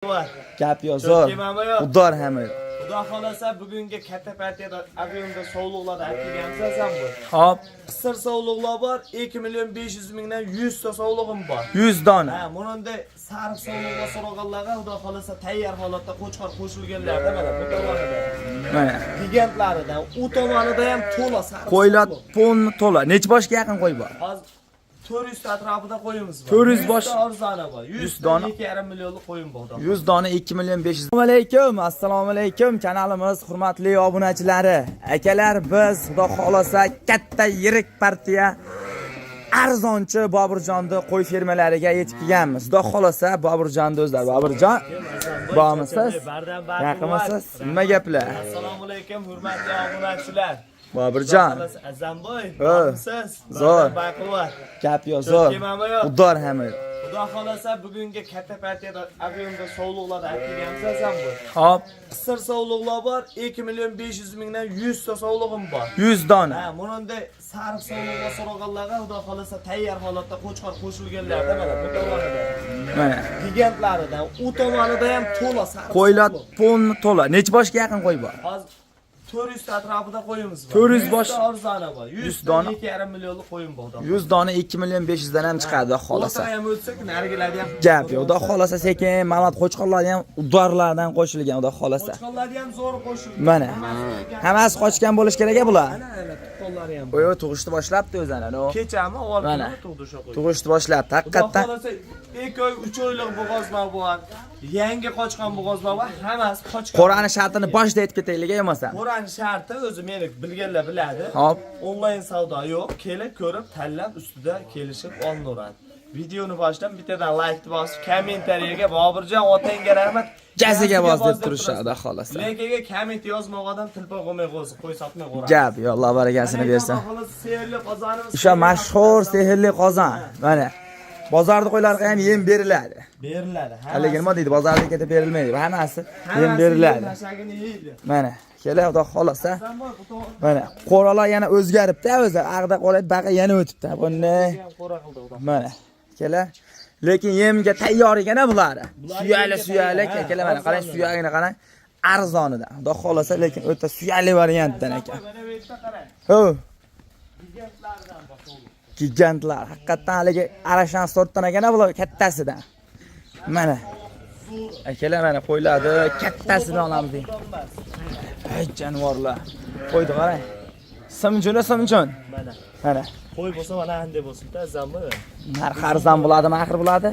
Gap yo'q, zo'r. Udor hamma. Xudo xolasa bugungi katta partiyada aviomda sovliqlar aytilgansiz ham bu. Hop, Qisir sovliqlar bor, 2.500.000 dan 100 ta sovliqim bor. 100 dona. Ha, buningda sariq sovliqlar so'raganlarga xudo xolasa tayyor holatda qo'chqor qo'shilganlarda mana bu tomonida. Mana Gigantlaridan, u tomonida ham to'la sariq. qo'ylar to'nni to'la. Necha boshga yaqin qo'y bor? Hozir 400 ta atrofida qo'yimiz bor. 400 bosh arzona bor. 100 dona 2,5 millionlik qo'yim bor. 100 dona 2.500.000. Assalomu alaykum, assalomu alaykum kanalimiz hurmatli obunachilari. Akalar, biz xudo xolasa katta yirik partiya arzonchi Boburjonni qo'y fermalariga yetib kelganmiz. Xudo xolasa Boburjonni o'zlari. Boburjon, bormisiz? Yaqinmisiz? Nima gaplar? Assalomu alaykum hurmatli obunachilar. Boburjon, Azamboy, siz zo'r. Baqilvat. Gap yo'q, zo'r. Udor hamma. Xudo xolasa bugungi katta partiyada aviomda sovliqlar aytilgansiz ham bu. Hop, Qisir sovliqlar bor, 2.500.000 dan 100 ta sovliqim bor. 100 dona. Ha, buningda sariq sovliqlar so'raganlarga xudo xolasa tayyor holatda qo'chqor qo'shilganlarda mana bu tomonida. Mana Gigantlaridan, u tomonida ham to'la sariq. qo'ylar to'nni to'la. Necha boshga yaqin qo'y bor? Hozir 400 ta atrofida qo'yimiz bor. 400 bosh arzona bor. 100 dona 2,5 millionlik qo'yim bor. 100 dona 2.500.000 dan ham chiqadi xolasa. O'rtaga ham o'tsak, narigilarni ham Gap yo'q. Xudo xolasa sekin Mamat qo'chqorlarni ham udorlardan qo'shilgan xudo xolasa. qo'chqorlarni ham zo'r qo'shilgan. Mana. Hammasi qochgan bo'lish kerak-a bular. Ana, tuqqanlari ham. O'y, tug'ishni boshlabdi o'zani. Kechami olib Mana. tug'di o'sha qo'y. Tug'ishni boshlabdi. Haqiqatdan 2 oy, 3 oylik bo'g'ozlar bor. Yangi qochgan bo'g'ozlar bor, hammasi qochgan. Qo'rani shartini boshida aytib ketaylik, bo'lmasa. Qo'rani sharti o'zi meni bilganlar biladi. Hop. Onlayn savdo yo'q. Kelib ko'rib, tanlab ustida kelishib olinaveradi. Videoni boshlab bittadan like bosib, kommentariyaga Boburjon otangga rahmat, Jaziga bos deb turishadi xolasa. Lekiga komment yozmagandan tilpa qo'ymay qo'ysa, qo'y sotmay qo'yadi. Gap yo'q, Alloh barakasini bersin. Sehrli qozonimiz. O'sha mashhur sehrli qozon. Mana. Bozorda qo'ylarga ham yem beriladi. Beriladi. Haligi nima deydi? Bozorda ketib berilmaydi. Hammasi yem beriladi. Mana, kela xudo xolasa. Mana, qo'ralar yana o'zgaribdi, o'zi. Ag'da qo'raydi, baqa yana o'tibdi. Buni. Mana, kela. Lekin yemga tayyor ekan-a bular. Suyali, kela mana qarang, suyagini qarang. Arzonida. Xudo xolasa, lekin o'ta suyali variantdan ekan. Ho. Gigantlar. Haqiqatan haligi arashan sortdan ekan bular kattasidan. Mana. Akalar mana qo'yladi, kattasidan olamiz deng. Ey jonivorlar. Qo'ydi qarang. Simjon. Mana. Mana. Qo'y bo'lsa mana ande bo'lsin-da, zambi. Narxi arzon bo'ladimi, axir bo'ladi?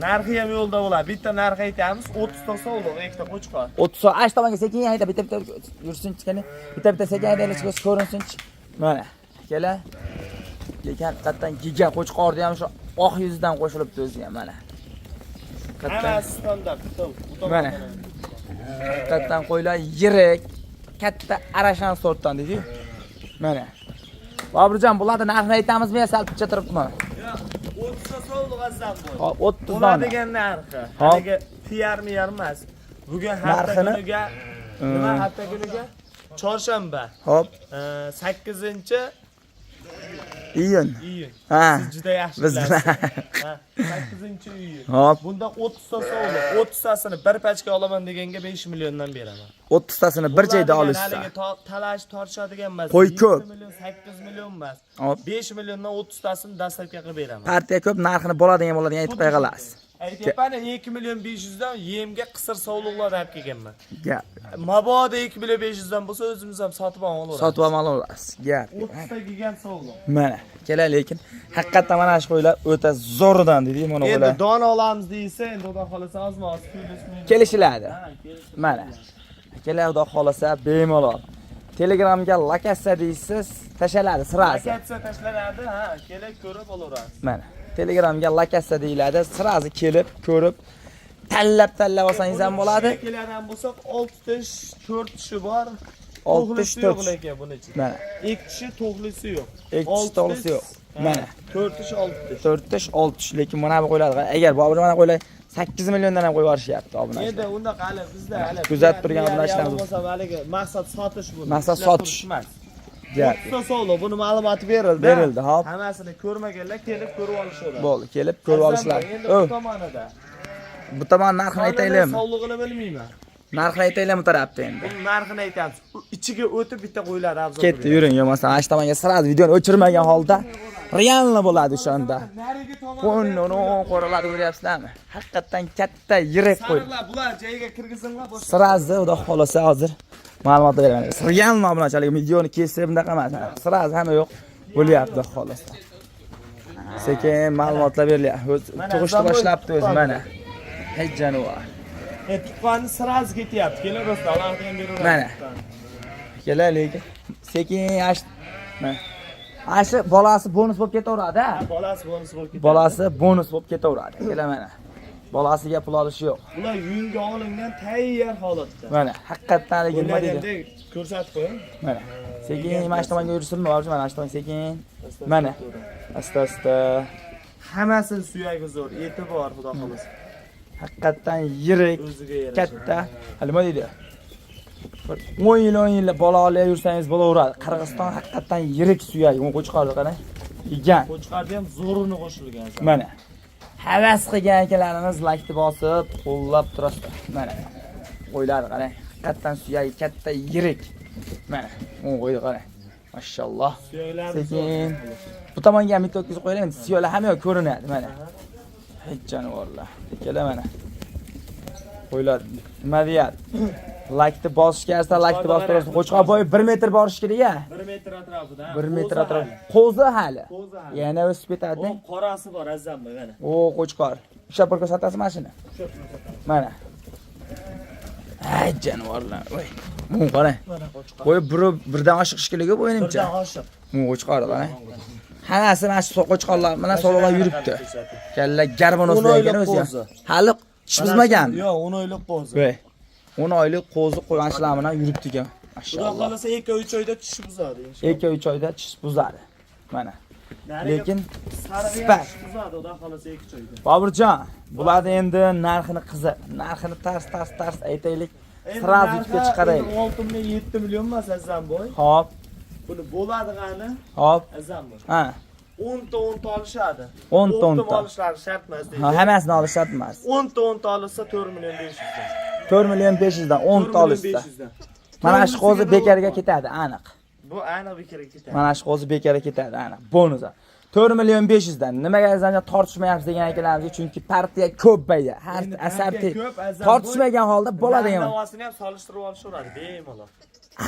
Narxi ham yo'lda bo'ladi. Bitta narx aytamiz, 30 ta sovliq, ikkita qo'chqor. 30 soat ash tomonga sekin hayda, bitta yursinchi qani. Bitta sekin haydaylik, ko'rinsinchi. Mana. Akalar. Lekin haqiqatan giga qo'chqorda ham shu oq yuzidan qo'shilibdi o'ziga mana. Hammasi standart. Mana. Haqiqatan qo'ylar yirik, katta arashan sortdan dedi. Mana. Boburjon, bularni narxini aytamizmi yo sal picha turibmi? Yo'q, 30 ta sovliq azam bor. Hop, 30 Bular dona. degan narxi. Haliga PR emas. Bugun hafta kuniga nima hafta kuniga? Chorshanba. Hop, 8 iyun. Ha. Siz juda yaxshi Biz bilasiz. Ha, 8-iyun. Hop, Bunda 30 ta sovliq, 30 tasini bir pachka olaman deganga 5 milliondan beraman. 30 tasini bir joyda olishsa. Haligi talash tortishadigan emas. Qo'y ko'p. 7 million, 8 million emas. Hop. 5 milliondan 30 tasini dastlabki qilib beraman. Partiya ko'p, narxini bo'ladigan aytib qo'ygansiz. Aytayapman, 2 million 500 dan yemga qisir sovliqlar olib kelganman. Gap. Mabodo 2 million 500 dan bo'lsa o'zimiz ham sotib olaveramiz. Sotib olamiz. Gap. 30 ta gigant sovliq. Mana, kelar lekin haqiqatan mana shu qo'ylar o'ta zo'ridan deydi, mana Endi qo'ylar. dona olamiz deysa, endi xudo xolasa ozmoz Kelishiladi. Mana. Kelar xudo xolasa bemalol. Telegramga lokatsiya deysiz, tashaladi sirasi. Lokatsiya tashlanadi, ha, kelib ko'rib olaverasiz. Mana. Telegramga lokatsiya deyiladi, sirasi kelib, ko'rib, tanlab olsangiz ham bo'ladi. Keladigan bo'lsak 6 tish, 4 tishi bor. 6 tish, 4 tish. lekin buni ichida. Mana. 2 tishi to'g'lisi yo'q. 2 tish to'g'lisi yo'q. Mana. 4 tish, 6 tish. 4 tish, 6 tish, lekin mana bu qo'ylar. Agar Bobur mana qo'ylar 8 milliondan ham qo'yib yuborishyapti obunachilar. Endi unda qali bizda hali kuzatib turgan obunachilarimiz bo'lsa haligi maqsad sotish bu. Maqsad sotish emas. Gap. Sovliq, buni ma'lumoti berildi. Berildi, hop. Hammasini ko'rmaganlar kelib ko'rib olishadi. Bo'ldi, kelib ko'rib olishlar. Endi bu tomonida. bu tomon narxini aytaylikmi? Sog'lig'ini bilmayman. Narxini aytaylikmi bu tarafda endi? Buni narxini aytamiz. Ichiga o'tib bitta qo'ylar arzon. Ketdi, yuring, yo'qmasa ana shu tomonga sirasi videoni o'chirmagan holda realni bo'ladi o'shanda. Narigi tomon. Qo'nni qo'raladi ko'ryapsizlarmi? Haqiqatan katta yirik qo'y. Sariqlar bular joyiga kirgizinglar boshqa. Sirazni xudo xolasa hozir ma'lumot beraman. Real ma'lumotchilik videoni kesib bunaqa emas. Sirazni hamma yo'q bo'lyapti xudo xolasa. Sekin ma'lumotlar berilyapti. Tug'ishni boshlabdi o'zi mana. Hech jonivor. Tuqqani siraz ketyapti. Keling do'stlar, Allohga ham beraveramiz. Mana. Kelaylik. Sekin mana. Ashi bolasi bonus bo'lib ketaveradi-a? Bolasi bonus bo'lib ketadi. Bolasi bonus bo'lib ketaveradi. Kela mana. Bolasiga pul olishi yo'q. Ular yunga olingan tayyor holatda. Mana, haqiqatan nima deydi? Ko'rsatib qo'ying. Mana. Sekin mana shu tomonga yursinmi? Mana shu tomonga sekin. Mana. Asta-asta. Hammasi suyagi zo'r, eti bor, xudo xolasa. Haqiqatan yirik, O'ziga yarasha. katta. Nima deydi? 10 yil bola olib yursangiz bo'laveradi. Qirg'iziston haqiqatan yirik suyagi. Uni qo'chqardi qarang. Yegan. Qo'chqarda ham zo'rini qo'shilgan. Mana. Havas qilgan akalarimiz laykni bosib, qo'llab turasizlar. Mana. Qo'ylar qarang. Haqiqatan suyagi katta, yirik. Mana. Uni qo'ydi qarang. Mashalloh. Sekin. Bu tomonga ham bitta o'tkazib qo'yaylik. Suyaklar hamma yoq ko'rinadi. Mana. Hech jonivorlar. Kela mana. Qo'ylar. Nima deyapti? Laykni bosishga esa laykni bosib turasiz. Qo'chqor bo'yi 1 metr borish kerak-a? 1 metr atrofida. 1 metr atrof. Qo'zi hali. Yana o'sib ketadi. O qorasi bor azammi mana. O qo'chqor. Usha bir ko'rsatasiz mashina. Mana. Ay jonivorlar. Voy. Mun qarang. Mana qo'chqor. Qo'y birdan oshiq ishkiliga bo'ynimcha. Birdan oshiq. Mun qo'chqor qarang. Hammasi mana shu qo'chqorlar bilan soloqlar yuribdi. Kalla garbanosda ekan o'zi. Hali tish buzmagan. Yo'q, 10 oylik qo'zi. Voy. 10 oylik qo'zi qo'yganchilar bilan yuribdi ekan. Xudo Mashalloh. xolasa 2-3 oyda tish buzadi inshaalloh. 2-3 oyda tish buzadi. Mana. Lekin sariq tish buzadi, xudo xolasa 2 oyda. Boburjon, bularni endi narxini qiziq. Narxini tars aytaylik. Siraz yutib chiqaraylik. 6 million 7 million emas Azamboy. Hop, Buni bo'ladi qani? hop. Azamboy. Ha. 10 ta olishadi. 10 ta olishlari shart emas deydi. Ha, hammasini olishadi emas. 10 ta olsa 4 million 500 dan. 4 million 500 dan 10 ta olishsa. Mana shu qo'zi bekarga ketadi, aniq. Bu aniq bekarga ketadi. Mana shu qo'zi bekarga ketadi, aniq. Bonus. 4 million 500 dan. Nimaga azancha tortishmayapsiz degan akalarimiz, chunki partiya ko'paydi. Har asarti tortishmagan holda bo'ladi ham. Davosini ham solishtirib olishaveradi bemalol.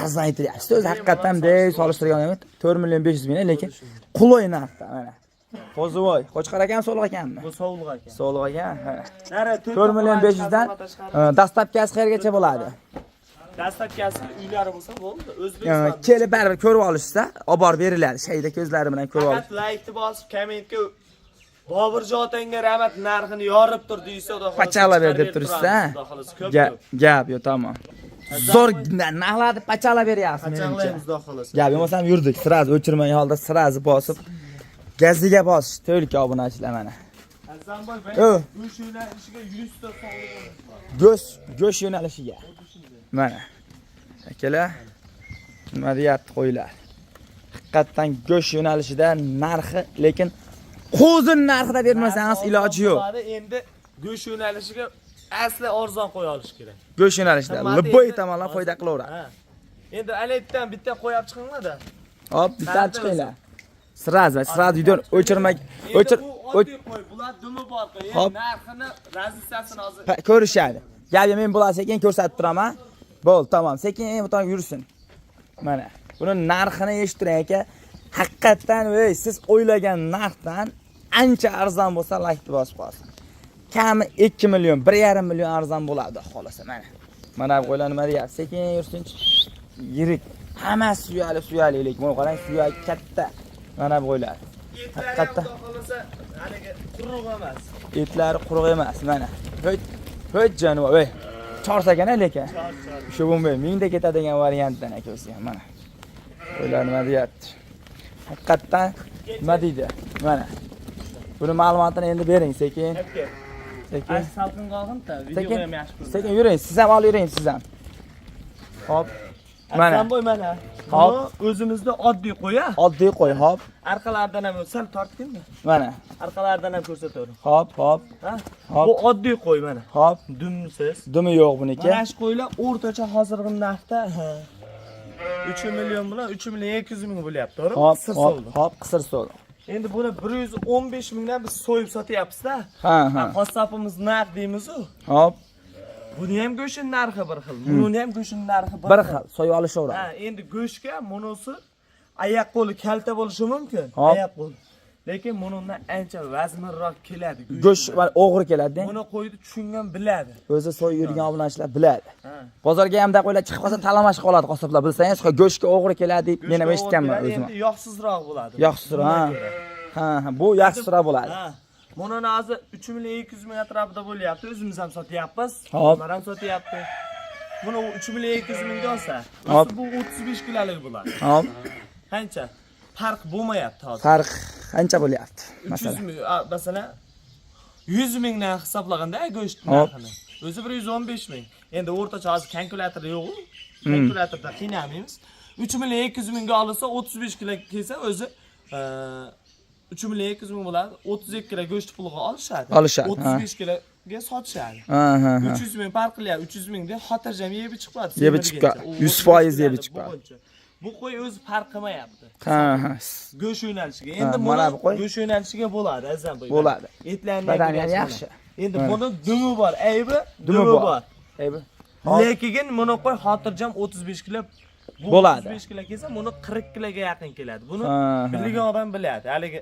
Arzon aytilyapti. O'zi haqiqatan bey solishtirgan emas. 4 million 500 ming, lekin quloy narxda mana. Qo'zivoy, qo'chqar akam so'liq ekanmi? Bu sovuq ekan. So'liq ekan. Nari 4 million 500 dan dastlabkasi qayergacha bo'ladi? Dastlabkasi uylari bo'lsa bo'ldi. O'zbekiston. Kelib baribir ko'rib olishsa, olib borib beriladi. Shayda ko'zlari bilan ko'rib olish. Faqat laykni bosib, kommentga Boburjon otangga rahmat narxini yorib tur deysa, xudo xolasa. Pachala ber deb turibsiz, ha? Gap, yo'q, tamom. Zo'r narxlarni pachala beryapsiz menimcha. Pachallaymiz, xudo xolasa. Gap yo'qmasam yurdik, sirasi o'chirmagan holda sirasi bosib gaziga bosish, to'ylik obunachilar mana. Azamboy, go'sht yo'nalishiga 100 ta sog'liq. Go'sht yo'nalishiga. Mana. Akalar, nima deyapti qo'ylar? Haqiqatan go'sht yo'nalishida narxi, lekin qo'zin narxida bermasangiz iloji yo'q. Endi go'sht yo'nalishiga asli arzon qo'ya olish kerak. Go'sht yo'nalishida liboy tomonlar foyda qilaveradi. Endi alaytdan bitta qo'yib chiqinglar-da. Hop, bitta chiqinglar. Siraz videoni o'chirmak, bular dumi bor qo'y. Narxini, razitsiyasini hozir ko'rishadi. Gap men bular sekin ko'rsatib turaman. Bo'l, tamom. Sekin bu tomonga yursin. Mana. Buni narxini eshittiring aka. Haqiqatan siz o'ylagan narxdan ancha arzon bo'lsa laykni bosib qo'yasiz. Kami 2 million, 1,5 million arzon bo'ladi xolasa mana. Mana bu qo'ylar nima deyapti? Sekin yursin. Yirik. Hammasi suyali lekin buni qarang, suyak katta. Mana bu qo'ylar. Haqiqatan xolasa haliga quruq emas. Etlari quruq emas, mana. Ho'j jonivor, voy. Chorsagan lekin. Shu bo'lmay, mingda ketadigan variantdan aka o'zi ham mana. Qo'ylar nima deyapti? Haqiqatan nima deydi? Mana. Buni ma'lumotini endi bering sekin. Sekin. Salqin qolg'in-da, videoga ham yaxshi ko'rinadi. Sekin yuring, siz ham olyuring siz ham. Hop. Mana. Aslanboy mana. Hop. Bu o'zimizda oddiy qo'ya. Oddiy qo'y, hop. Arqalaridan ham sal tortdingmi? Mana. Arqalaridan ham ko'rsataver. Hop, hop. Ha? Hop. Bu oddiy qo'y mana. Hop. Dumsiz. Dumi yo'q buniki. Mana shu qo'ylar o'rtacha hozirgi narxda 3 million bilan 3 million 200 ming bo'lyapti, to'g'rimi? Hop, Qisir hop, soldi. hop, qisir sol. Endi buni 115 mingdan biz so'yib sotyapmiz-da. Ha, ha. Qassobimiz narx deymiz-ku. Hop. Buni ham go'shtning narxi bir xil. Buni ham go'shtning narxi Bir xil so'yib olishaveradi. Ha, endi go'shtga monosi oyoq qo'li kalta bo'lishi mumkin. Hop. Oyoq qo'li. Lekin bundan ancha vazminroq keladi. Go'sht mana o'g'ri keladi. Buni qo'ydi tushungan biladi. O'zi so'yib yurgan obunachilar biladi. Ha. Bozorga hamda qo'ylar chiqib qolsa talamash qoladi qassoblar. Bilsangiz, go'shtga o'g'ri keladi deb men ham eshitganman o'zim. Endi yog'sizroq bo'ladi. Yaxshiroq, ha. Ha, ha, bu yaxshiroq bo'ladi. Ha. Buni hozir 3 million 200 ming atrofida bo'lyapti. O'zimiz ham sotyapmiz. Hop. Ular ham sotyapti. Buni 3 million 200 mingga olsa, Hop. bu 35 kilolik bo'ladi. Hop. Qancha? Farq bo'lmayapti hozir. Farq qancha bo'lyapti? 300 ming, masalan 100 mingdan hisoblaganda go'sht Hop. narxini. O'zi 115 ming. Endi o'rtacha hozir kalkulyator yo'q-ku. Kalkulyatorda qiynalmaymiz. 3 million 200 mingga olsa 35 kilo kelsa o'zi 3 million 200 ming bo'ladi. 32 kilo go'sht puliga olishadi. Olishadi, 35 kiloga sotishadi. Ha, ha, ha. 300 ming farq qilyapti. 300 mingda xotirjam yeb chiqadi. Yeb chiqadi. 100% yeb chiqadi. Bu qo'y o'zi farq qilmayapti. Ha, ha. Go'sht yo'nalishiga. Endi mana bu qo'y. go'sht yo'nalishiga bo'ladi, azam bo'y. Bo'ladi. Etlarni Badani ham yaxshi. Endi buni dumi bor, aybi Dumi dumi bor. bor. Aybi. Lekin buni qo'y xotirjam 35 kilo Bo'ladi. 35 kilo kelsa, buni 40 kiloga yaqin keladi. Buni Ha, ha. bilgan odam biladi. Haligi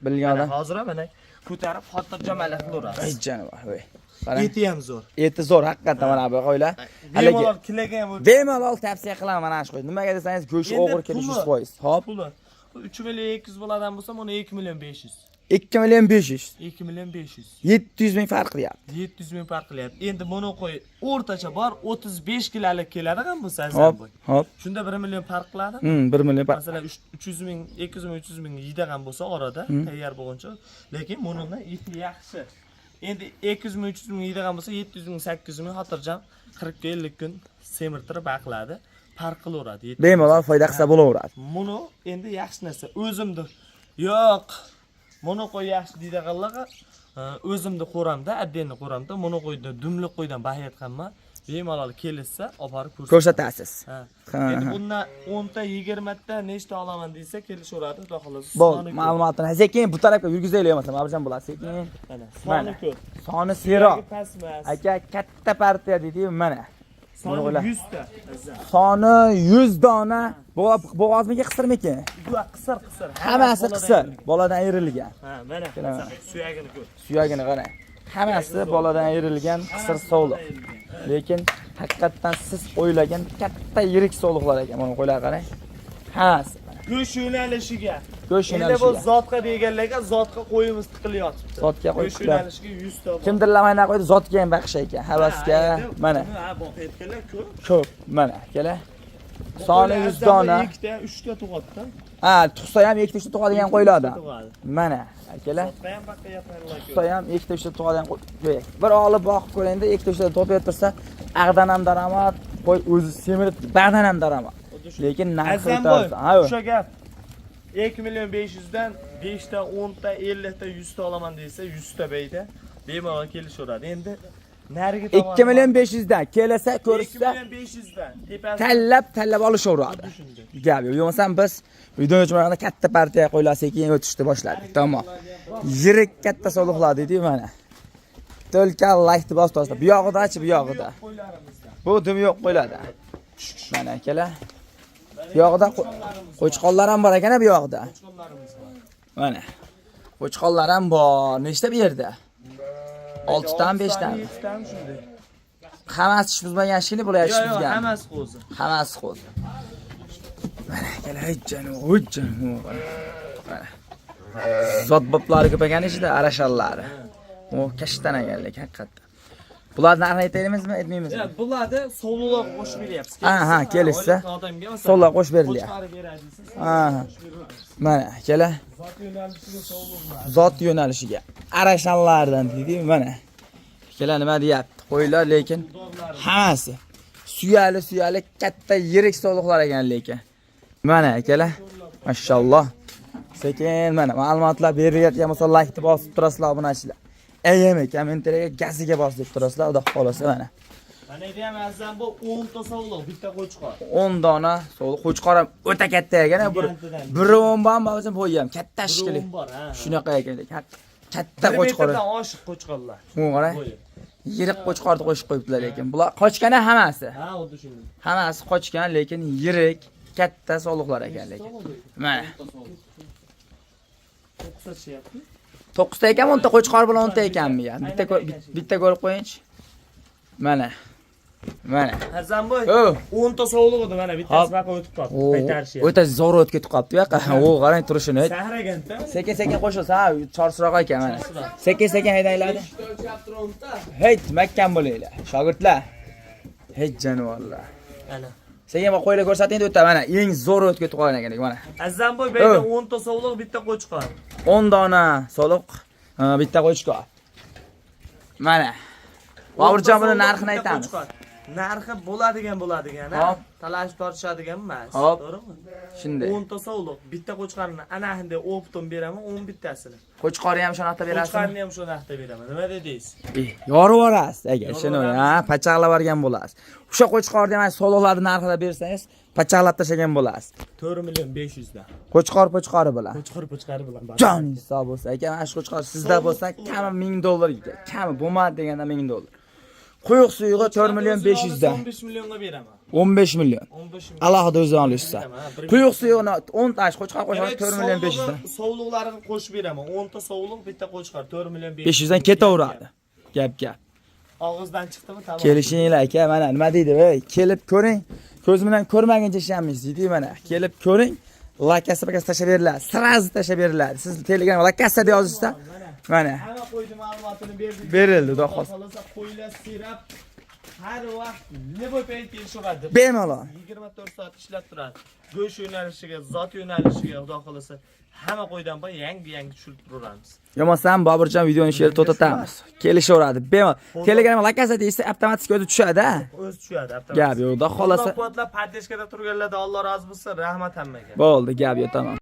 Bilgan odam. hozir ham mana ko'tarib xotirjam ala qilaveradi. Ey janob, voy. Qarang. Eti ham zo'r. Eti zo'r haqiqatan mana bu qo'ylar. Bemalol kiloga ham o'tib. Bemalol tavsiya qilaman mana shu qo'y. Nimaga desangiz, go'sht Endi o'g'ri kelish puli. 100%. Hop. Puli. 3 million 200 bo'ladigan bo'lsa, buni 2 million 500. 2 million 500. 2 million 500. 700 ming farq qilyapti. 700 ming farq qilyapti. Endi buni qo'y o'rtacha bor 35 kilolik keladigan bo'lsa, Hop, azam bo'y. hop. Shunda 1 million farq qiladi. 1 million farq. Masalan 300 ming, 200 ming, 300 ming yeydigan bo'lsa orada tayyor bo'lguncha, lekin bundan eti yaxshi. Endi 200 ming, 300 ming yeydigan bo'lsa 700 ming, 800 ming xotirjam 40 kun, 50 kun semirtirib aqladi. Farq qilaveradi. Bemalol foyda qilsa bo'laveradi. Buni endi yaxshi narsa o'zimni yo'q. Buni qo'y yaxshi deydiganlarga o'zimni qo'ramda, addenni qo'ramda, buni qo'yda dumli qo'ydan bahayat qilma. Bemalol kelishsa, olib borib Ko'rsatasiz. Ha. Ha, Endi ha. bundan 10 ta 20 ta nechta olaman desa kelishaveradi, xudo xolasa. Bo'l, ma'lumotini sekin bu tarafga yurgizaylik emas, Mabirjon bo'ladi sekin. Mana, Mana. soni ko'p. Soni seroq. Pasmas. Aka katta partiya deydi, mana. Soni Bo'g'lar. 100 ta. Soni 100 dona. Bo'g'ozmiki qisirmiki? Bu qisir. Hammasi qisir. Boladan ayrilgan. Ha, mana. Kelaman. Suyagini ko'p. Suyagini qarang. Hammasi boladan ayrilgan qisir sovliq. Lekin haqiqatan siz o'ylagan katta yirik sovliqlar ekan. Mana qo'ylar qarang. Hammasi. Go'sht yo'nalishiga. Go'sht Endi bu yo'nalishiga. zotqa deganlarga zotqa qo'yimiz tiqilyotibdi. Zotga qo'yib Go'sht tiqiladi. yo'nalishiga 100 ta. bor. Kimdirlamay qo'ydi, zotga ham baqish ekan. Havasga. Mana. Ha, boqayotganlar ko'p. Ko'p. Mana, kela. Soni 100 dona. 2 ta, 3 ta tug'atdi. Ha, tug'sa ham ikkita uchta tug'adigan qo'ylardan. Mana, akalar. Ham baqa yapmaylar ko'p. Tug'sa ham ikkita uchta tug'adigan qo'y. Bir olib boqib ko'ringda, ikkita uchta topib tursa, ag'dan ham daromad, qo'y o'zi semirib, bag'dan ham daromad. Lekin narxi o'tarsa, ha. O'sha gap. 2 million 500 dan 5 ta, 10 ta, 50 ta, 100 ta olaman desa, 100 ta beyda bemalol kelishaveradi. Endi nariga tomon 2 million 500 dan kelsa, 2 ko'rsa, million 500 dan tepasi tanlab olishaveradi. shunday. Gap yo'q. Yo'qsa biz videoni chiqarganda katta partiya qo'ylar sekin o'tishni boshladik. Tamom. Yirik katta soliqlar deydi mana. To'lkan laykni bosib tashlab. Bu yog'ida-chi, bu yog'ida. Qo'ylarimizda. Bu dim yo'q qo'yiladi. Mana akalar. Bu yog'ida qo'chqonlar ham bor ekan bu yog'ida. Qo'ylarimiz bor. Mana. Qo'chqonlar ham bor. Nechta bu yerda? 6 dan 5 dan. 7 dan shunday. Hammasi ish buzmagan shekilli bo'layapti Yo'q, buzgan. hammasi qo'zi. Hammasi qo'zi. Mana akalar, hujjanu. Mana. Zot boplari ko'paygan ichida arashallari. O kashtan ekanlik haqiqatdan. Bular narxini aytaymizmi, aytmaymizmi? Ya bularda sovliqlar qo'shib beryapsiz. Ha, kelishsa. Sovliq qo'shib berilyapti. Ha. Mana akalar. Zot yo'nalishiga sovliqlar. Zot yo'nalishiga arashanlardan deydi, mana. Akalar nima deyapti? Qo'ylar lekin hammasi suyali katta yirik so'liqlar ekan lekin. Mana akalar. Mashalloh. Sekin mana ma'lumotlar beryapti, bo'lsa like bosib turasizlar obunachilar. Ayame kommentariyaga gaziga bosib turasizlar, xudo xolasa mana. Mana deyam azam bu 10 ta sog'liq, bitta qo'chqor. 10 dona so'liq qo'chqor ham o'ta katta ekan, biri 10 bam bo'lsa bo'yi ham katta shikili. Shunaqa ekan, katta qo'chqor. Metrdan oshiq qo'chqorlar. Bu qara. Yirik qo'chqorni qo'shib qo'yibdilar lekin. Bular qochgan hammasi. Ha, xuddi shunday. Hammasi qochgan lekin yirik, katta so'liqlar ekan lekin. Mana 9 ta ekan, 10 ta qo'chqor bilan 10 ta ekanmi ya? Bitta ko'rib qo'ying-chi. Mana. Mana. Hasanboy, 10 ta sog'liq edi, mana bittasi baqa o'tib qoldi. Qaytarishyapti. O'ta zo'r o'tib ketib qolibdi bu yoqqa. O, qarang turishini. Sahraganda. Sekin qo'shilsa, ha, chorsroq ekan mana. Sekin haydanglar. Hech makkan bo'linglar, shogirdlar. Hech jonivorlar. Ana. Sekin qo'ylar ko'rsating o'ta mana, eng zo'r o'tib ketib qolgan ekan mana. Hasanboy, bu yerda 10 ta sog'liq, bitta qo'chqor. 10 dona soliq, bitta qo'chqor. Mana. Boburjon buni narxini aytamiz. Narxi bo'ladigan, ha. Talashib tortishadigan emas, to'g'rimi? Shunday. 10 ta sog'liq, bitta qo'chqorni ana shunday o'pton beraman, 10 bittasini. Qo'chqorni ham shu narxda berasizmi? Qo'chqorni ham shu narxda beraman. Nima dedingiz? Yorib yuborasiz, aka, shuni, ha, pachaqlab olgan bo'lasiz. O'sha qo'chqorni ham soliqlarni narxida bersangiz, pachaqlab tashlagan bo'lasiz. 4 million 500 dan. Qo'chqori bilan. Qo'chqori bilan. Jon hisob bo'lsa, aka, mana shu qo'chqor sizda bo'lsa, kami 1000 dollar ekan. Kami bo'lmadi deganda 1000 dollar. Quyuq suyug'i 4 million 500 dan. 15 millionga beraman. 15 million. 15 million. Alohida o'zi olishsa. Quyuq suyug'ini 10 tash qo'chqor qo'shib 4 million 500 dan. Sovliqlarini qo'shib beraman. 10 ta sovliq, bitta qo'chqor 4 million 500 dan ketaveradi. Gap. Og'izdan chiqdimi? Tamom. Kelishinglar aka, mana nima deydi, ey, kelib ko'ring. Ko'z bilan ko'rmaguncha ishlamaysiz, deydi mana. Kelib ko'ring. Lakasi tashab beriladi. Sirazi tashab beriladi. Siz Telegram lakasi deb yozishsa, mana. Hamma qo'ydi ma'lumotini berdik. Berildi, xudo xohlasa. Qo'ylar sirab har vaqt nima payt kelishadi. Bemalol. 24 soat ishlab turadi. Go'sht yo'nalishiga, zot yo'nalishiga, xudo xolasa hamma qo'ydan boy yangi tushirib turamiz. Yo'qmasam Boburjon videoni she'r to'xtatamiz. Kelishaveradi. Bemalol. Telegram lakasi deysa, avtomatik o'zi tushadi, ha? O'zi tushadi, avtomatik. Gap yo'q, xudo xolasa. Qo'llab-quvvatlab, paddeshkada turganlarda Alloh rozi bo'lsin, rahmat hammaga. Bo'ldi, gap yo'q, tamom.